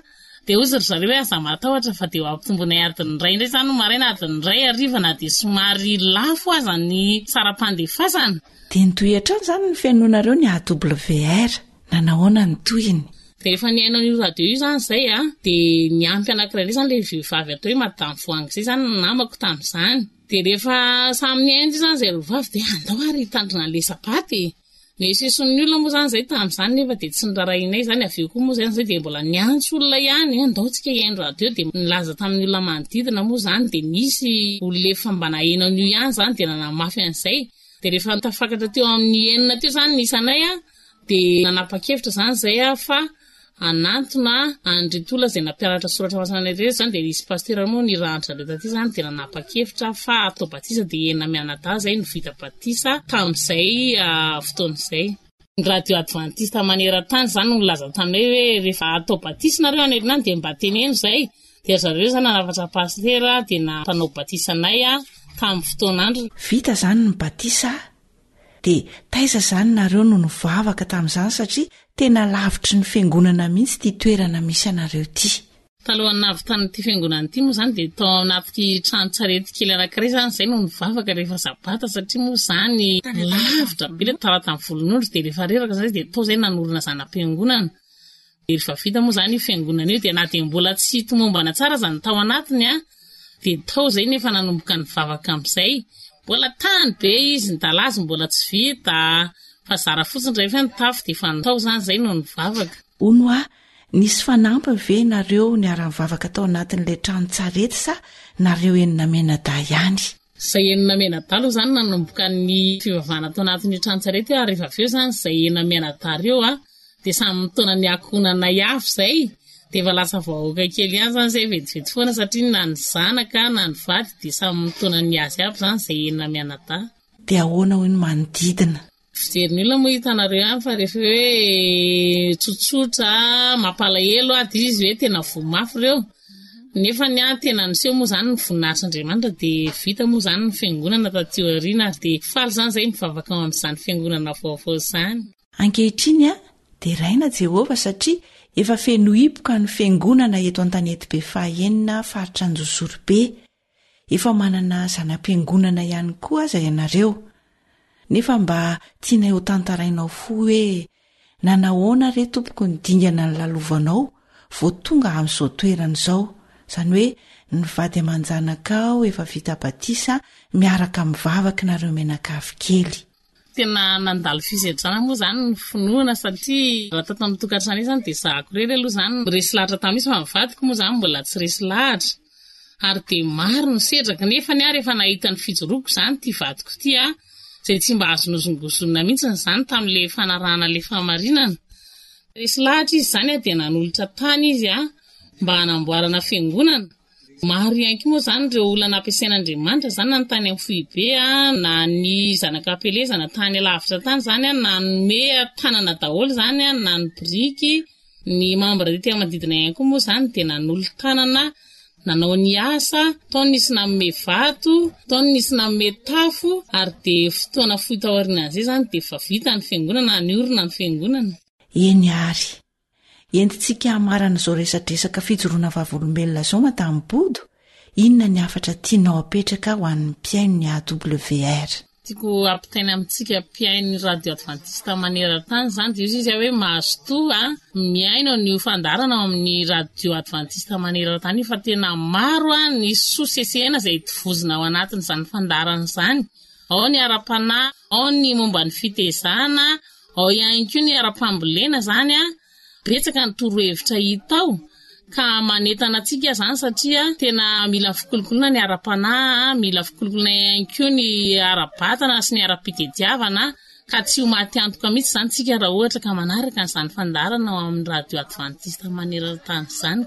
de ozy ry zareo hoe aza matahotra fa de ho ampitombonay adiny ray indray zany no maraina adiny ray ariva na de somary lafo aza ny tsara-pandefasana de nitohatra zany ny fiainonareo ny AWR nanahoana ny tohiny de rehefa niaino an'io radio io zany zay de niampy anankiray zany le vehivavy atao hoe madame voangy zay zany namako tamin'izany de rehefa samy niaino zany zay rovavy de andao ary hitandrina le sabaty nisy son'ny olona moa zany zay tamin'izany nefa de tsy nirarainay zany aveo koa moa zay de mbola niantso olona ihany andao tsika hiaino radio de nilaza tamin'ny olona manodidina moa zany de nisy olona mba naheno an'io ihany zany de nanamafy an'izay de rehefa tafakatra teo amin'ny enina teo zany nisanay de nanapa-kevitra zany zay fa anantona andretola zay nampianatra soratra masina rehetra zany de nisy paster moa ny ranitra rehetra taty zany de nanapa-kevitra fa atao batisa de enina mianada zay no vita batisa tamin'izay fotoan'izay. Ny radio adventiste maneran-tany zany no laza taminay hoe rehefa atao batisa nareo anerinany de mba teneno zay de zareo zany nanavatra paster de nampanao batisanay tamin'ny fotoan'andro vita zany ny batisa de taiza zany nareo no nivavaka tamin'izany satria tena lavitry ny fiangonana mihitsy ty toerana misy anareo ty. Talohan'ny navitany ty fiangonana ty moa zany de tao anaty trano-tsarety kely anankiray zany zay no nivavaka rehefa sabata satria moa zany lavitra be le taratany volon'ondry de rehefa reraka zay de tao zay nanorina zanam-piangonana de rehefa vita moa zany fiangonana io de na de mbola tsy tomombana tsara zany tao anatiny de tao zay nefa nanomboka nivavaka amin'izay mbola tany be izy ny dalazy mbola tsy vita fa zara fotsiny rehefa nitafy de fa tao zany zay no nivavaka. Ono nisy fanampy ve nareo niara-mivavaka tao anatin'le trano-tsarety sa nareo enina menada ihany? Zay enina menada zany nanomboka ny fivavahana tao anatin'ny trano-tsarety ary rehefa aveo zany zay enina menada reo de samy mitona ny akonana avy zay de efa lasa vahoaka kely ihany zany zay vetivety foana satria na ny zanaka na ny vady de samy mitona ny azy avy zany zay enina menada. De ahoana hoy ny manodidina? Fijery ny olona moa hitanareo ihany fa rehefa hoe tsotsotra mampalahelo de izy hoe tena vomafy reo nefa ny tena niseho moa zany ny voninahitry'Andriamanitra de vita moa zany ny fiangonana taty aoriana ary de faly zany zay mivavaka amin'izany fiangonana vaovao zany. Ankehitriny de raina Jehova satria efa feno hipoka ny fiangonana eto an-tanety be fahaenina faritra anjozorobe. Efa manana zanam-piangonana ihany koa aza ianareo. Nefa mba tiana eo tantarainao fo hoe nanahoana re tompoko ny dingana ny lalovanao vo tonga amin'izao toerana izao. Izany hoe ny vady aman-janaka ao efa vita batisa miaraka mivavaka nareo menakavy kely. Tena nandalo fisedrana moa zany ny finoana satria raha tato amin'ny tokantrano izany dia zahako irery aloha zany resy lahatra tamin'isy fa mivadiko moa zany mbola tsy resy lahatra. Ary dia maro ny sedraka nefa ny ary efa nahita ny fijoroako zany ty vadiko ty izay tsy mba azonozongosonina mihitsy zany tamin'ilay fanarahana le famarinana. Resy lahatra izy zany dia nanolotra tany izy mba hanamboarana fiangonana. Maro ihany koa moa zany ireo olana ampiasain'Andriamanitra zany na ny tany amin'ny Foibe na ny zanakapelezana tany lavitra tany zany na nome tanana daholo zany na ny biriky ny mambra dia tena manodidina ihany koa moa zany dia nanolo tanana nanao ny asa taony nisy nanome vato taony nisy nanome tafo ary dia fotoana fohy taorian'izay zany dia efa vita ny fiangonana ny orina ny fiangonana. Eny ary entintsika hamarana izao resadresaka fijoroana vavolombelona izao matambodo. Inona ny afatra tianao apetraka ho an'ny mpiaino ny AWR? Tiako ampitaina amintsika mpiaino radio adventiste maneran-tany zany dia izy hoe mahazotoa miaino ny fandarana amin'ny radio adventiste maneran-tany fa tena maro ny sosesena izay tivozina ao anatin'izany fandarana izany. Ao ny ara-panahy, ao ny momba ny fitezana, ao ihany koa ny ara-pambolena zany betsaka ny torohevitra hita ao ka manentana antsika zany satria tena mila fikolokolona ny ara-panahy, mila fikolokolona ihany koa ny ara-batana sy ny ara-pitediavana ka tsy ho maty antoka mihitsy zany tsika raha ohatra ka manaraka n'izany fandarana ao amin'ny radio adventiste maneran-tany izany.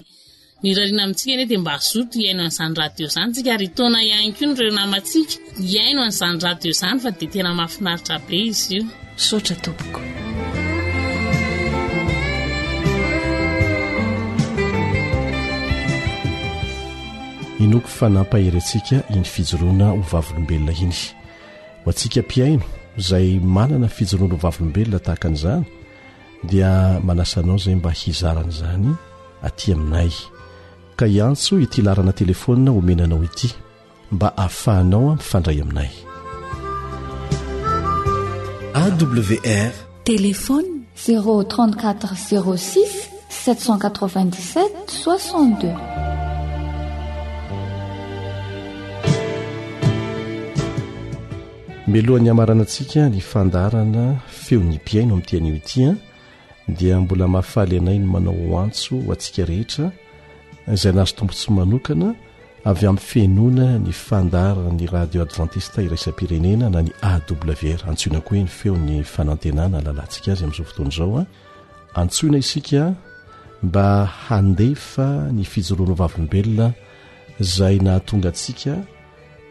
Ny rarina amintsika anie dia mba azoto hiaino an'izany radio izany tsika ary taona ihany koa nireo namantsika hiaino an'izany radio izany fa dia tena mahafinaritra be izy io. Saotra tompoko. Inoko fanampaherentsika iny fijoroana ho vavolombelona iny. Ho antsika mpiaino izay manana fijoroana ho vavolombelona tahaka an'izany dia manasanao izay mba hizarana izany aty aminay. Ka iantso ity larana telefonina omenanao ity mba ahafahanao mifandray aminay. AWR Téléphone 034 06 797 62. Melohan'ny hamarana antsika ny fandarana feon'ny mpiaino amin'ity anio ity dia mbola mahafaly anay ny manao antso ho antsika rehetra izay nazo tombontsoa manokana avy amin'ny fenona ny fandarana ny radio adventiste iraisam-pirenena na ny AWR. Antsoina koa ny feon'ny fanantenana lalantsika azy amin'izao fotoana izao antsoina isika mba handefa ny fijoroana vavolombelona izay nahatonga antsika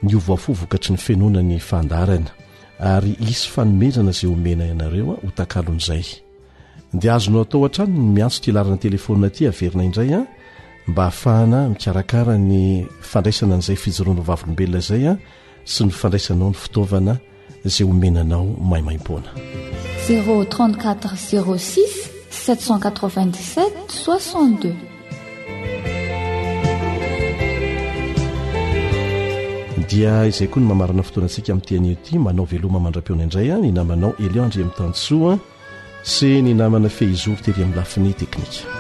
ny ovafo vokatry ny fenona ny fandarana ary isy fanomezana izay omena ianareo ho takalon'izay dia azonao atao hatrany ny miantso ty larana telefonina aty averina indray mba hahafahana mikarakara ny fandraisana n'izay fijoroana vavolombelona izay sy ny fandraisanao ny fitaovana izay omenanao maimaim-poana. 034 06 797 62. Dia izay koa ny mamarana fotoanantsika amin'ity anio ity manao veloma mandra-peona indray ny namanao Eliandry amin'ny tansoa sy ny namana fehizory tery amin'ny lafiny teknika.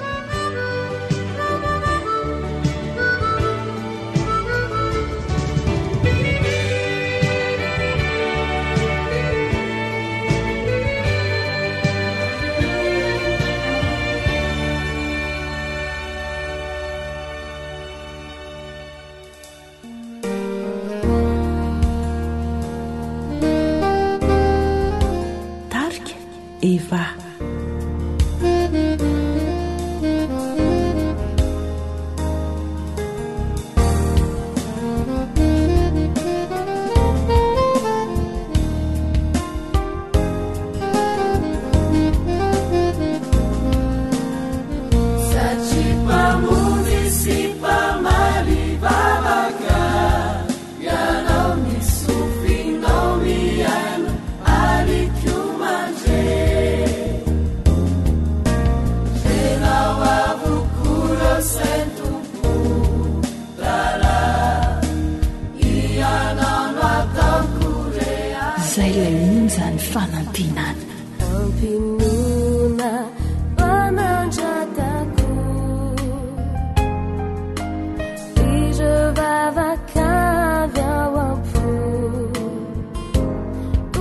fanantenana. Ampinona pananjatako ijevavakavy ao ampo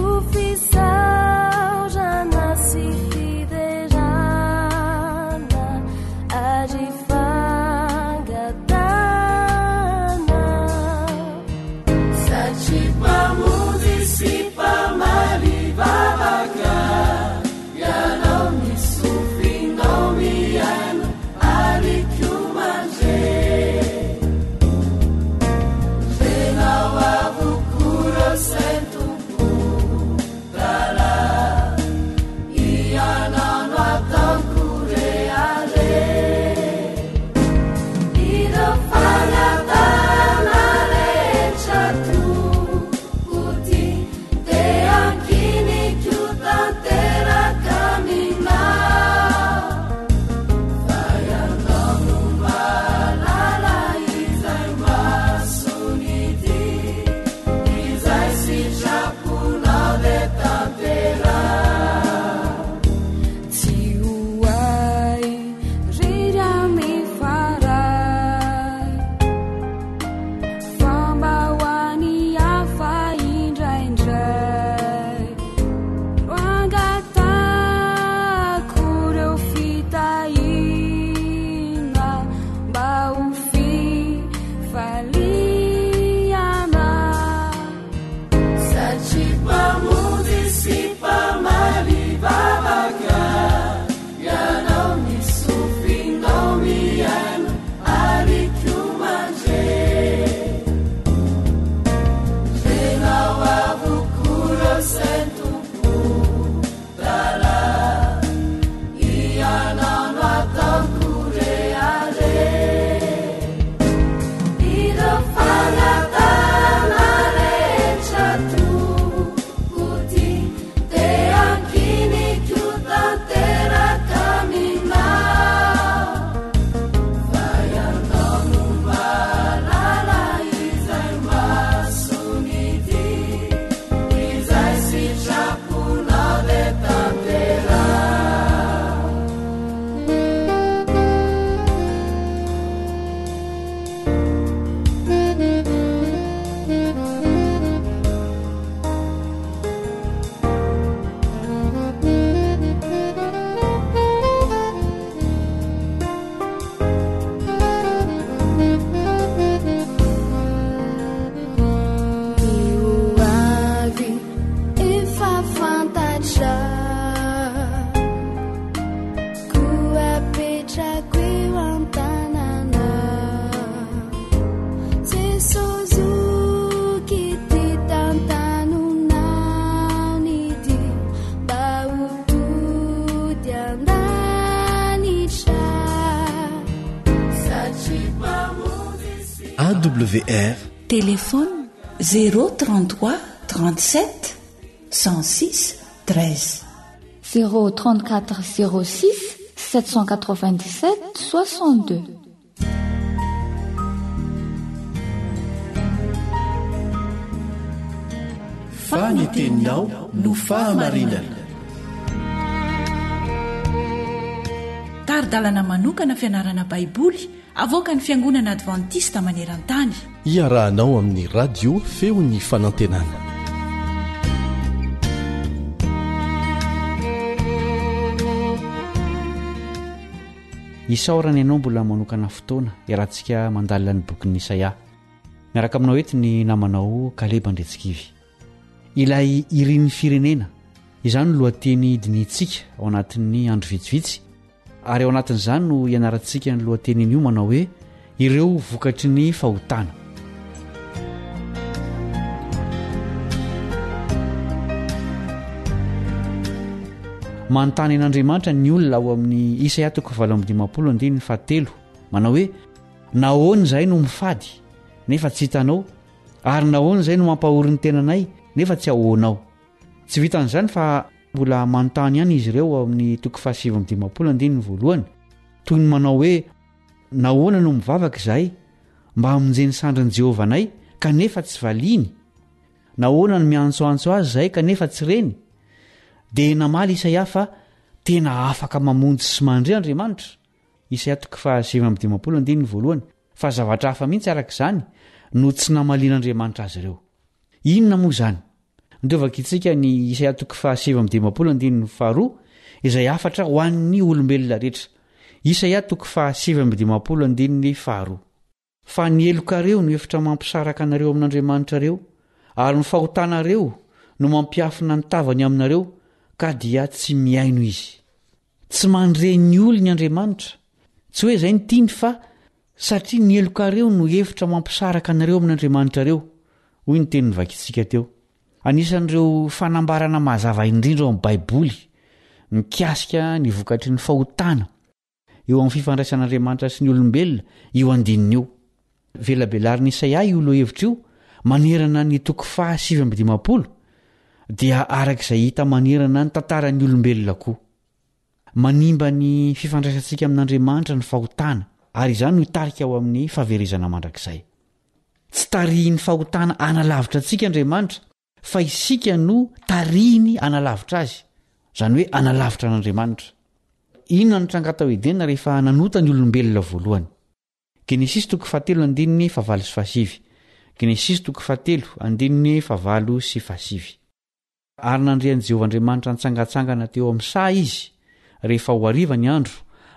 ofisaojana sy fiderana ajifangatana satri pamudy sy pamalivavaka ianao misofinao miaino alikiomanje venao avokuro sentompo tala ianano ataokoreale iro fanatana rehetrato kuti te ankinikio tanteraka aminao fa ianao no malala izay masonity izay sitraponao le tantera tsy hoay rirya mifaray famba hoany hafa indraindray roangatako reo fitahina mba ho fifaliana satri pamudy sy pamalivavaka ianao misofinao miaino alikiomanje venao avokuro sentompo tala ianano ataokoreale iro fanatana rehetrato kuti te ankinikio tanteraka aminao fa ianao no malala izay masonity izay sitraponao le tantera io avy efa fantatra koa petrako eo an-tanana Jesozoky ty tantanonanity mba ho tody andanitra satri pamody sy AWR Téléphone 033 37 106 13. 034 06 797 62. Faniteninao no fahamarinana. Taridalana manokana fianarana baiboly avoaka ny fiangonana advantista maneran-tany. iarahanao amin'ny radio feo ny fanantenana. isaorany ianao mbola manokana fotoana iarahantsika mandalina ny bokin'ny Isaia. Miaraka aminao eto ny namanao Kaleba Ndretsikivy. Ilay irin'ny firenena, izany no lohateny dinitsika ao anatin'ny andro vitsivitsy, ary ao anatin'izany no ianarantsika ny lohatenin'io manao hoe ireo vokatry ny fahotana. Manontany an'Andriamanitra ny olona ao amin'ny Isaia 40:17 manao hoe nahoana izay no mifady nefa tsy hitanao, ary nahoana izay no mampahory ny tenanay nefa tsy ahoanao. Tsy vitan'izany fa mbola manontany ihany izy ireo ao amin'ny 7:17 toy ny manao hoe nahoana no mivavaka izahay mba hamonjeny sandrin'i Jehovah anay kanefa tsy valiany, nahoana no miantsoantso azy izahay kanefa tsy reny, dia namaly Isaia fa tena afaka mamonjy sy mandre Andriamanitra. Isaia 7:15 fa zavatra hafa mihitsy araka izany no tsy namalian'Andriamanitra azy ireo. Inona moa izany? Ndovaka itsika ny Isaia 7:12 izay afatra ho an'ny olombelona rehetra. Isaia 7:12 fa ny elokareo no efitra mampisaraka anareo amin'Andriamanitra reo, ary ny fahotanareo no mampiafina ny tavany aminareo ka dia tsy miaino izy. Tsy mandre ny olo ny Andriamanitra, tsy hoe izay ny tiany fa satria ny elokareo no efitra mampisaraka anareo amin'Andriamanitra reo, hoy ny teny nivakitsika teo. Anisan'ireo fanambarana mazava indrindra ao amin'ny Baiboly mikasika ny vokatry ny fahotana eo amin'ny fifandraisan'Andriamanitra sy ny olombelona io andininy io. Velabelarin'i Isaia io lohevitra io manerana ny 7:15 dia arak'izay hita manerana ny tantaran'ny olombelona koa. Manimba ny fifandraisantsika amin'Andriamanitra ny fahotana, ary izany no hitarika ao amin'ny fahaverezana mandrakizay. Tsy tarihiny fahotana analavitra antsika Andriamanitra, fa isika no tarihiny analavitra azy, izany hoe analavitra an'Andriamanitra. Inona ny tranga tao edena rehefa nanota ny olombelona voalohany? Genesis 3:4-5, Genesis 3:4-5. Ary nandrean'i Jehovah Andriamanitra nitsangatsangana teo amin'ny saha izy rehefa ho hariva ny andro,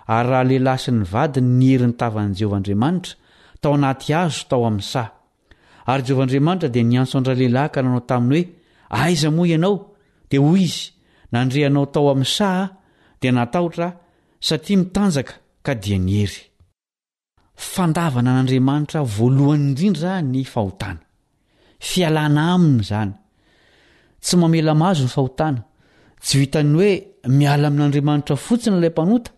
ary raha lehilahy sy ny vadiny ny herin'ny tavan'i Jehovah Andriamanitra tao anaty hazo tao amin'ny saha. Ary Jehovah Andriamanitra dia niantso andra lehilahy ka nanao taminy hoe, aiza moa ianao? Dia hoy izy, nandreanao tao amin'ny saha dia natahotra satria mitanjaka ka dia nihery. Fandavana an'Andriamanitra voalohany indrindra ny fahotana. Fialana aminy izany. Tsy mamela mazo ny fahotana. Tsy vitany hoe miala amin'Andriamanitra fotsiny ilay mpanota,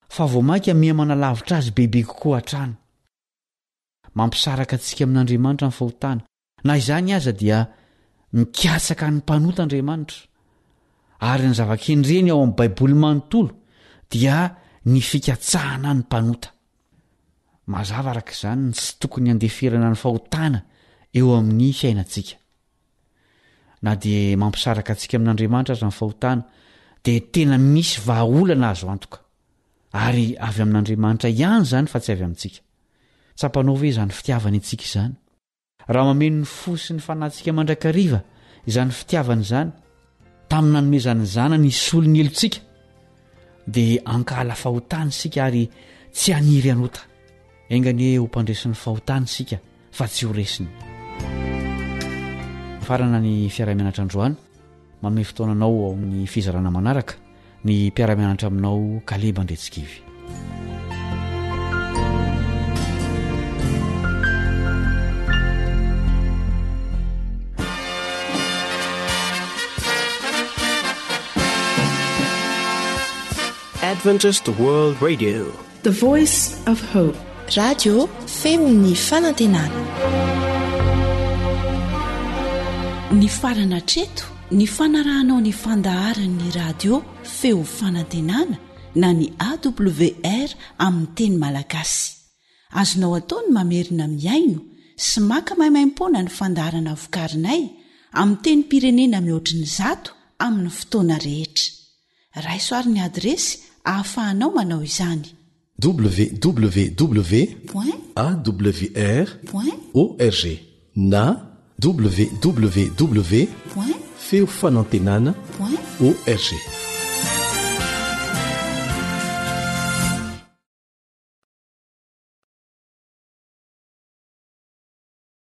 fa voamaika mihamana lavitra azy bebe kokoa hatrany. Mampisaraka antsika amin'Andriamanitra ny fahotana. Na izany aza dia mikasaka ny mpanota Andriamanitra. Ary ny zavakendreny ao amin'ny Baiboly manontolo dia ny fikatsahana ny mpanota. Mazava araka izany ny tsy tokony handeferana ny fahotana eo amin'ny fiainantsika. Na dia mampisaraka antsika amin'Andriamanitra aza ny fahotana, dia tena misy vahaolana azo antoka. Ary avy amin'Andriamanitra ihany izany fa tsy avy amintsika. Tsapanao ve izany fitiavana itsika izany? Raha mameno ny fo sy ny fanahintsika mandrakariva izany fitiavana izany, tamin'ny nanomezany zanany isolo ny elontsika, dia ankala fahotana isika ary tsy haniry anota. Engany ho mpandresin'ny fahotana isika fa tsy ho resiny. Farana ny fiaramianatra androany, manome fotoananao ao amin'ny fizarana manaraka ny mpiaramianatra aminao Kaleba Ndretsikivy. Adventist World Radio, the voice of hope. Radio femon'ny fanantenana. Ny farana treto, ny fanarahanao ny fandaharan'ny radio feo fanantenana na ny AWR amin'ny teny malagasy. Azonao ataony mamerina miaino sy maka maimaimpona ny fandaharana vokarinay amin'ny teny pirenena mihoatriny 100 amin'ny fotoana rehetra. Raisoaryn'ny adresy ahafahanao manao izany: www.awr.org na www.feofanantenana.org.